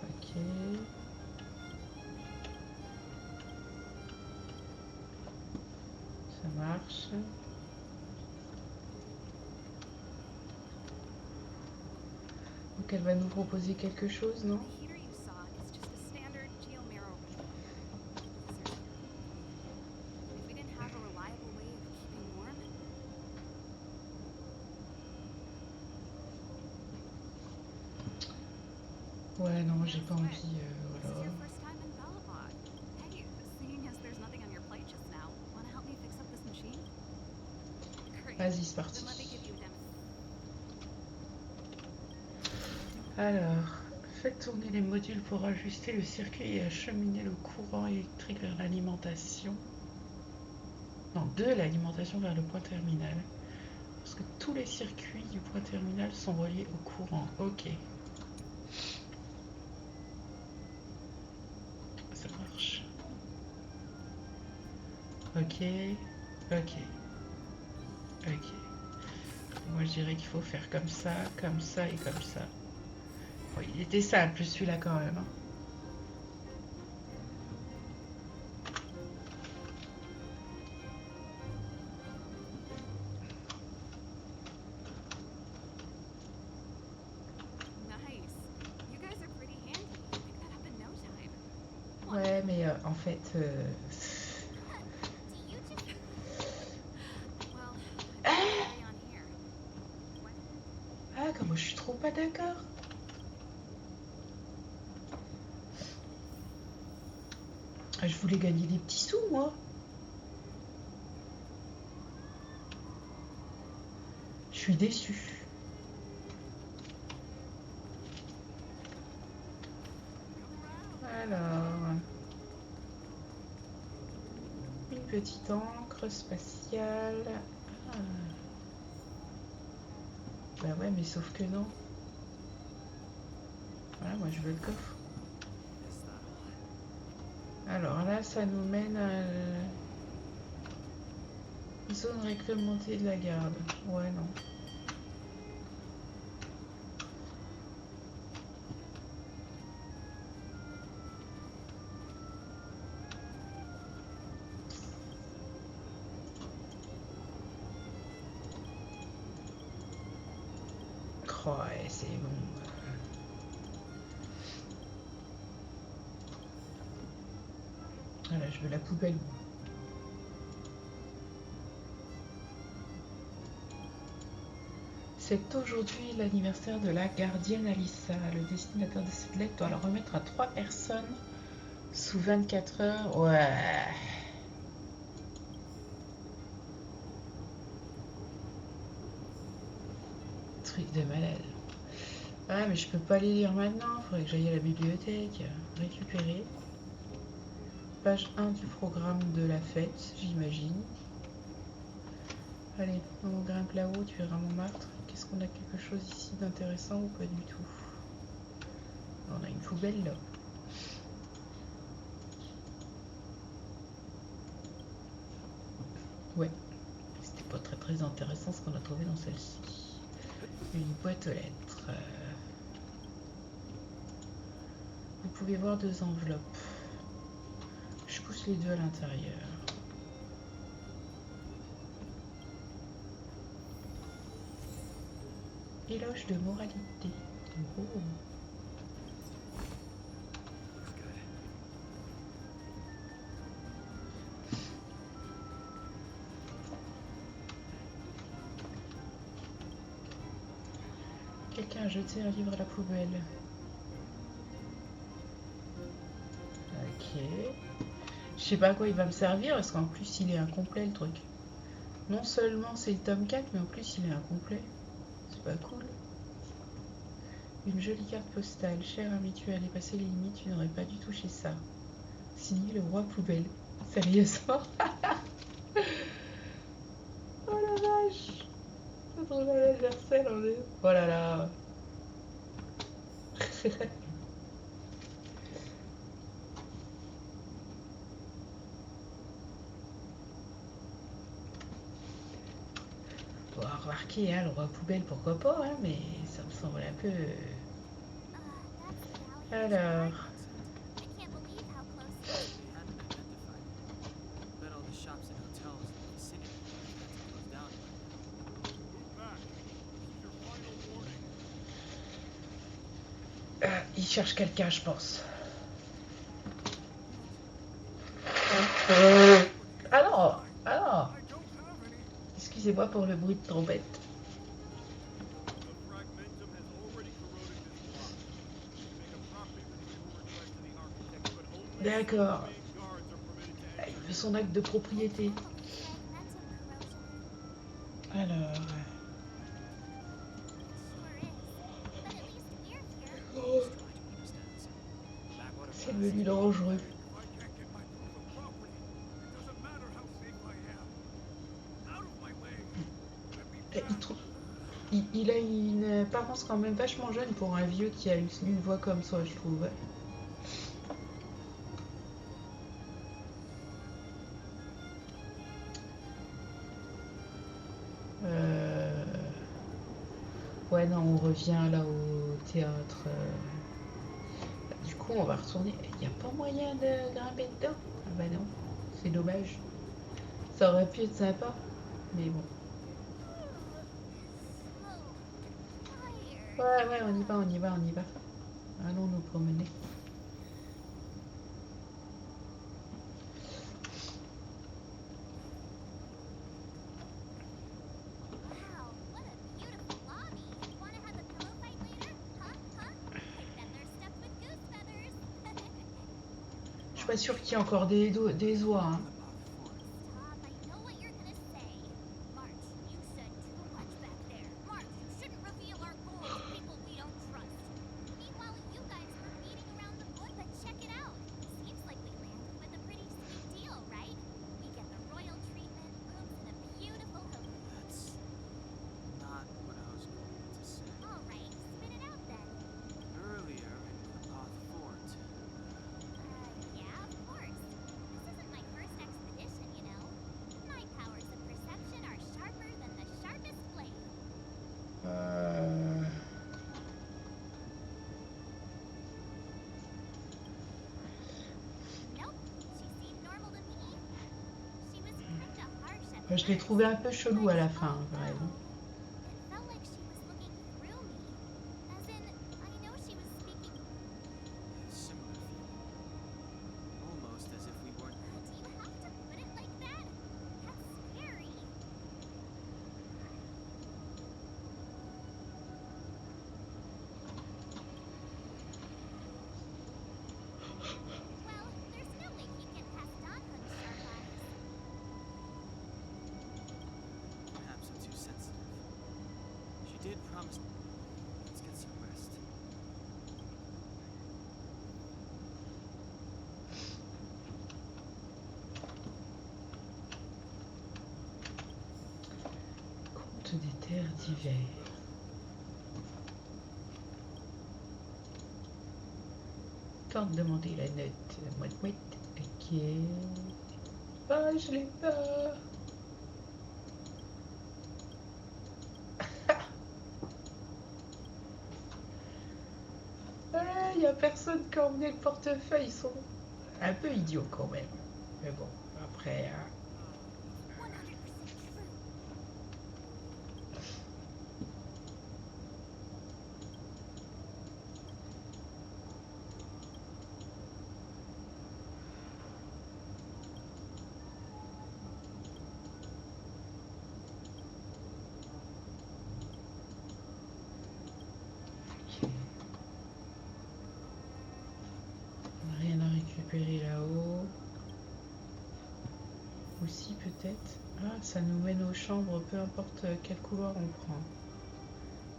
Ok. Ça marche. Donc elle va nous proposer quelque chose, non? The heater you saw is just a standard geomero reader. If we didn't have a reliable way of keeping warm, Ouais, non, j'ai pas envie. this is Voilà. your first time in Belobog. Hey, seeing as there's nothing on your plate just now, wanna help me fix up this machine? Great. Vas-y, c'est Then let me parti. give you a demo. Alors, faites tourner les modules pour ajuster le circuit et acheminer le courant électrique vers l'alimentation. Non, de l'alimentation vers le point terminal. Parce que tous les circuits du point terminal sont reliés au courant. Ok. Ça marche. Ok. Ok. Ok. Moi, je dirais qu'il faut faire comme ça et comme ça. Bon, il était simple celui-là quand même. Hein. Nice. You guys are pretty handy. You picked that up in no time. Ouais, mais en fait, Do you just Well, carry on here. ah, comme moi je suis trop pas d'accord. Ah, je voulais gagner des petits sous, moi. Je suis déçue. Alors, une petite encre spatiale. Ah. Bah ouais, mais sauf que non. Voilà, moi je veux le coffre. Is that all? Alors là, ça nous mène à la zone réglementée de la garde. Ouais, non. Oh, ouais, c'est bon. Voilà, je veux la poubelle. C'est aujourd'hui l'anniversaire de la gardienne Alyssa. Le destinataire de cette lettre doit la remettre à 3 personnes sous 24 heures. Ouais. Truc de malade. Ah, mais je peux pas les lire maintenant. Faudrait que j'aille à la bibliothèque. Récupérer. Page 1 du programme de la fête, j'imagine. Allez, on grimpe là-haut, tu verras Montmartre. Qu'est-ce qu'on a quelque chose ici d'intéressant ou pas du tout? On a une poubelle là. Ouais, c'était pas très intéressant ce qu'on a trouvé dans celle-ci. Une boîte aux lettres. Vous pouvez voir 2 enveloppes. Je pousse les 2 à l'intérieur. Éloge de moralité. Oh. Looks good. Quelqu'un a jeté un livre à la poubelle. Ok. Je sais pas à quoi il va me servir parce qu'en plus il est incomplet le truc. Non seulement c'est le tome 4 mais en plus il est incomplet. C'est pas cool. Une jolie carte postale. Cher ami, tu es allé passer les limites, tu n'aurais pas dû toucher ça. Signé le roi poubelle. Sérieusement. Oh la vache. Notre anniversaire, on est... Oh là là. Bon, remarquez, hein, le roi poubelle, pourquoi pas, hein, mais ça me semble un peu... That's the valley Alors... I can't believe how close it is. They hadn't identified it. Bet all the shops and hotels in the vicinity had to close down by now. Move back. This is your final warning. il cherche quelqu'un, je pense. Alors, alors... I don't have any. Excusez-moi pour le bruit de trompette. The fragmentum has already corroded this block. Make a property retrieval request to the architect, but only D'accord. main guards are permitted to Il enter. veut son acte de propriété. Fragmentum corrosion. Alors... Sure is. But at least we're here. Trying to keep us down. Backwater C'est devenu dangereux. If I can't get my proof of property, it doesn't matter how safe I am. Out of my way. Let me Il, pass. trouve- il a une apparence quand même vachement jeune pour un vieux qui a une voix comme ça, je trouve. Ouais, non, on revient là au théâtre. Du coup, on va retourner. Il n'y a pas moyen de grimper dedans? Ah bah non, c'est dommage. Ça aurait pu être sympa, mais bon. Oh, fire. Ouais, on y va, on y va, on y va. Allons nous promener. Wow, what a beautiful lobby. Wanna have a pillow fight later? Huh? Huh? I bet they're stuffed with goose feathers. Je suis pas sûre qu'il y ait encore des oies. Hein. Stop, I know what you're gonna say. March, you said too much back there. March, you shouldn't reveal our goals to people we don't trust. Meanwhile, you guys were beating around the bush, but check it out. Seems like we landed with a pretty sweet deal, right? We get the royal treatment, rooms in a beautiful hotel. That's not what I was going to say. All right, spit it out then. Earlier in Krapoth Fort, Yeah, of course. This isn't my first expedition, you know. My powers of perception are sharper than the sharpest blade. Nope, she seemed normal to me. She was kinda harsh at Je l'ai first, trouvé un peu chelou à la but fin, oh no, vraiment. it felt like she was looking through me. As in, I know she was speaking. a similar feeling. Almost as if we weren't. Do you have to put it like that? That's scary. Well, there's no way he'd get past Don Hook's sharp eyes. Perhaps I'm too sensitive. She did promise. Let's get some rest. Conte des terres d'hiver. Temps de demander la note. Mouette, mouette. Ok. Ah, je l'ai pas. Il y a personne qui a emmené le portefeuille. Ils sont un peu idiots quand même. Mais bon, après... 100% true. ok. On n'a rien à récupérer là-haut. Aussi peut-être. Ah, ça nous mène aux chambres, peu importe quel couloir on prend.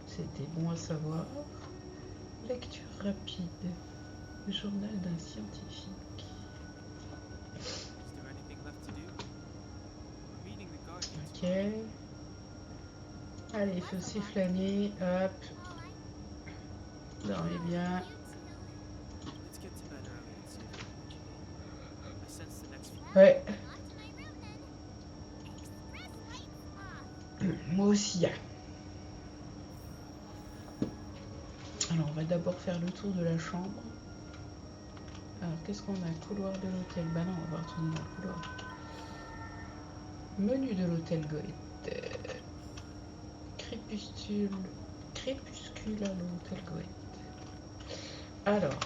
C'était bon à savoir. Lecture rapide. Le journal d'un scientifique. Is there anything left to do? We're meeting the Guardians. Ok. Allez, faut aussi flâner. Hop. All I Dormez bien. you Ouais, Off to my room then. Express lights off. moi aussi. Alors, on va d'abord faire le tour de la chambre. Alors, qu'est-ce qu'on a? Couloir de l'hôtel. Bah non, on va retourner dans le couloir. Menu de l'hôtel Goethe. Crépuscule à l'hôtel Goethe. Alors,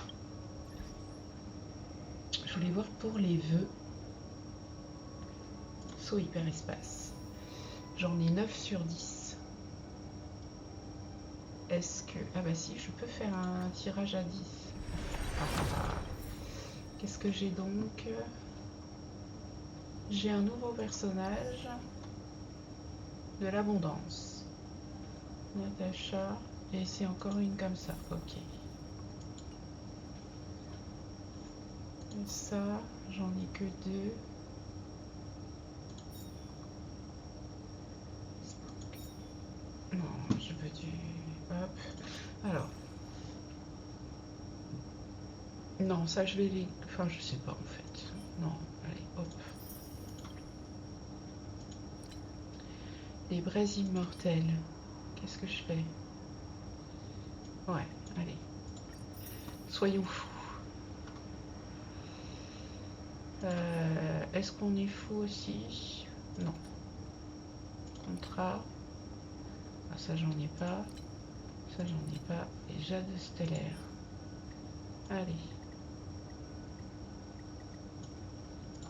je voulais voir pour les vœux. Saut hyperespace. J'en ai 9 sur 10. Est-ce que... Ah bah si, je peux faire un tirage à 10. Qu'est-ce que j'ai donc? J'ai un nouveau personnage. De l'abondance. Natacha. Et c'est encore une comme ça. Ok. Et ça, j'en ai que 2. Non, je veux du... Hop. Alors. Non, ça je vais les... Enfin, je sais pas en fait. Non, allez, hop. Les braises immortelles. Qu'est-ce que je fais? Ouais, allez. Soyons fous. Est-ce qu'on est fou aussi? Non. Contrat. Ah, ça j'en ai pas. Ça j'en ai pas. Et jade stellaire. Allez.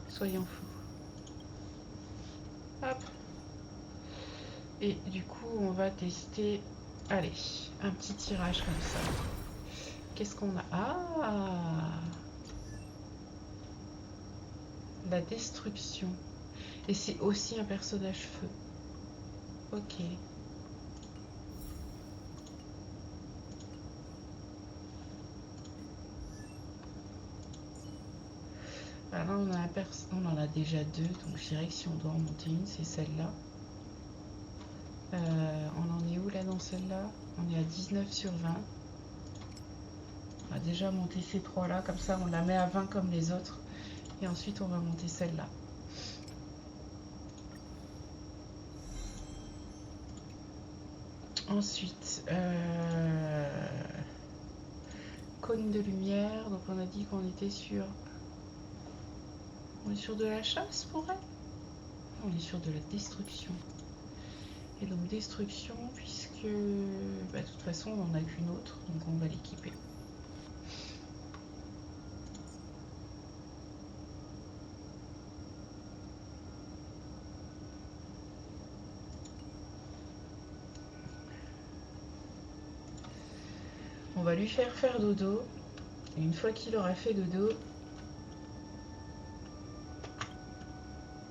Soyons fous. Hop. Et du coup, on va tester. Allez, un petit tirage comme ça. Qu'est-ce qu'on a? Ah! La destruction. Et c'est aussi un personnage feu. Ok. Alors on en a déjà 2, donc je dirais que si on doit en monter une, c'est celle-là. On en est où là dans celle-là? On est à 19 sur 20. On va déjà monter ces 3-là, comme ça on la met à 20 comme les autres. Et ensuite on va monter celle-là. Ensuite, cône de lumière. Donc on a dit qu'on était sur... On est sur de la chasse pour elle? On est sur de la destruction. Et donc destruction, puisque bah, de toute façon on n'en a qu'une autre, donc on va l'équiper. On va lui faire dodo. Et une fois qu'il aura fait dodo,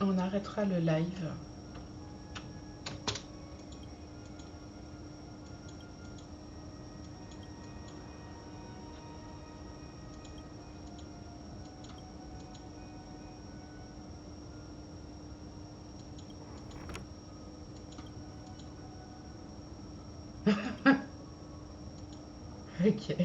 on arrêtera le live. Ok.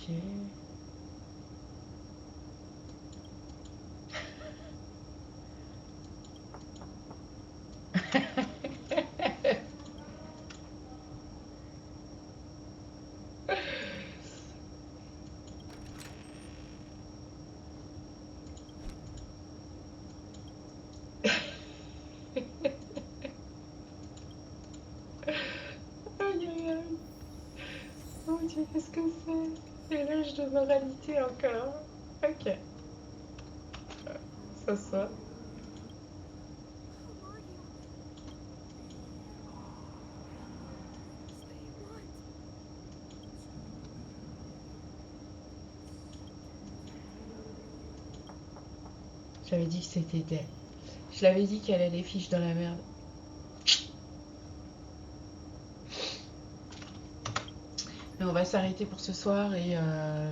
Ok. Aïe aïe aïe. Oh mon Dieu, qu'est-ce que c'est? Et l'âge de moralité encore. Ok. Ça. Who are you? What? J'avais dit que c'était elle. Je l'avais dit qu'elle allait fiche dans la merde. Mais on va s'arrêter pour ce soir et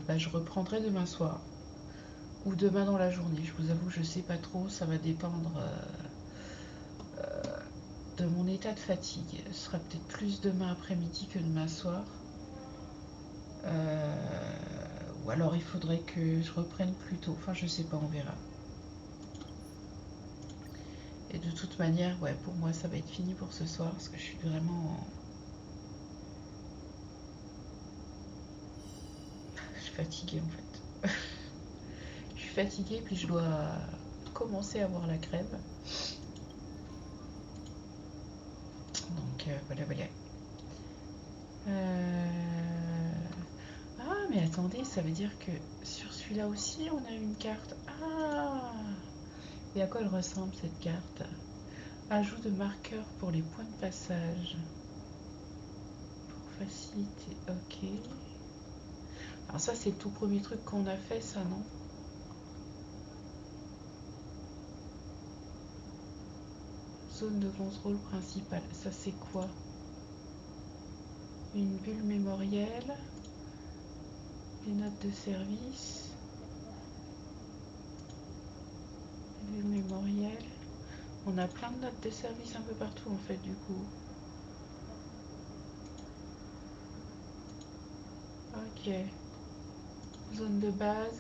bah, je reprendrai demain soir. Ou demain dans la journée. Je vous avoue, je sais pas trop. Ça va dépendre de mon état de fatigue. Ce sera peut-être plus demain après-midi que demain soir. Ou alors il faudrait que je reprenne plus tôt. Enfin, je sais pas, on verra. Et de toute manière, ouais, pour moi, ça va être fini pour ce soir parce que je suis vraiment... Je suis fatiguée en fait. Je suis fatiguée, puis je dois commencer à avoir la crève. Donc voilà, voilà. Ah, mais attendez, ça veut dire que sur celui-là aussi, on a une carte. Ah! Et à quoi elle ressemble cette carte? Ajout de marqueurs pour les points de passage. Pour faciliter, ok. Alors ça, c'est le tout premier truc qu'on a fait, ça, non? Zone de contrôle principale. Ça, c'est quoi? Une bulle mémorielle. Les notes de service. Bulle mémorielle. On a plein de notes de service un peu partout, en fait, du coup. Ok. Zone de base.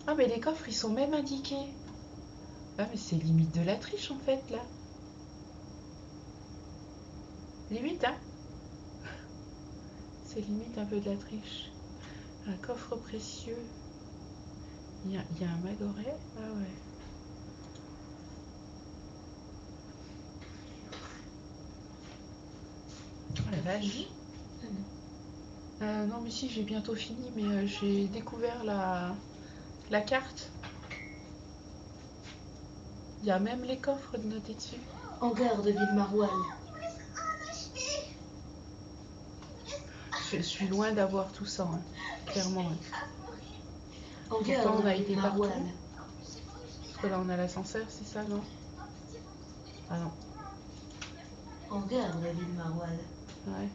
Ah, mais les coffres, ils sont même indiqués. Ah, mais c'est limite de la triche, en fait, là. Limite, hein? C'est limite un peu de la triche. Un coffre précieux. Il y a un magoret. Ah ouais. Oh la vache. Non mais si, j'ai bientôt fini, mais j'ai découvert la carte. Il y a même les coffres de noter dessus. Hangar de Ville-Marouane. Je suis loin d'avoir tout ça, hein, clairement. Hein. Hangar Pourtant, on de a été partout. Ville-Marouane. Parce que là, on a l'ascenseur, c'est ça, non? Ah non. Hangar de Ville-Marouane. Ouais.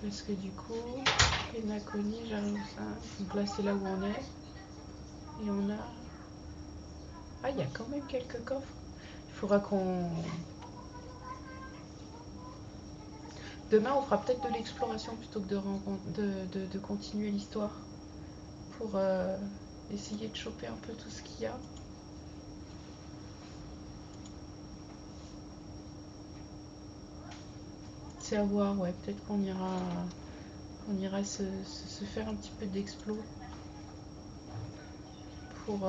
Parce que du coup, Pénaconi, j'arrive ça. Donc là, c'est là où on est. Et on a... Ah, il y a quand même quelques coffres. Il faudra qu'on... Demain, on fera peut-être de l'exploration plutôt que de continuer l'histoire. Pour essayer de choper un peu tout ce qu'il y a. C'est à voir, ouais. Peut-être qu'on ira se faire un petit peu d'explo. Pour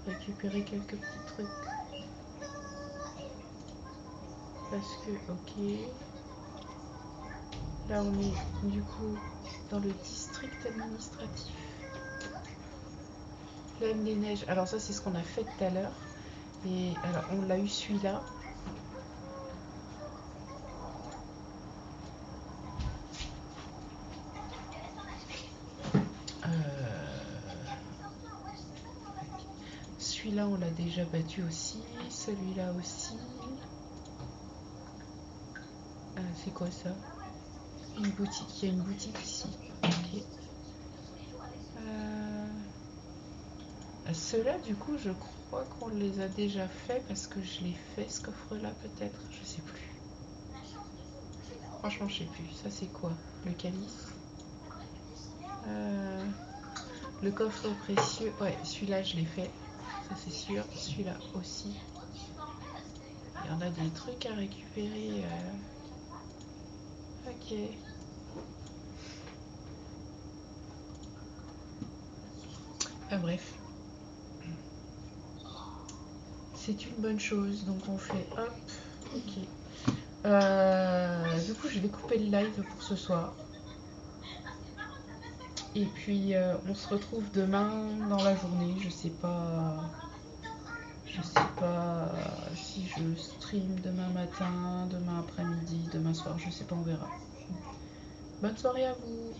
récupérer quelques petits trucs. Parce que, ok. Là, on est du coup dans le district administratif. Plaine des Neiges. Alors ça, c'est ce qu'on a fait tout à l'heure. Et alors, on l'a eu celui-là. Celui-là, on l'a déjà battu aussi. Celui-là aussi. C'est quoi ça? Une boutique. Il y a une boutique ici. Ok. Ceux-là, du coup, je crois qu'on les a déjà fait parce que je l'ai fait, ce coffre-là, peut-être. Je sais plus. Franchement, je sais plus. Ça, c'est quoi? Le calice. Le coffre précieux. Ouais, celui-là, je l'ai fait. Ça, c'est sûr. Celui-là aussi. Il y en a des trucs à récupérer. Ok. Enfin, bref. C'est une bonne chose. Donc, on fait hop. Ok. Du coup, je vais couper le live pour ce soir. Et puis, on se retrouve demain dans la journée. Je sais pas si je stream demain matin, demain après-midi, demain soir. Je sais pas, on verra. Bonne soirée à vous.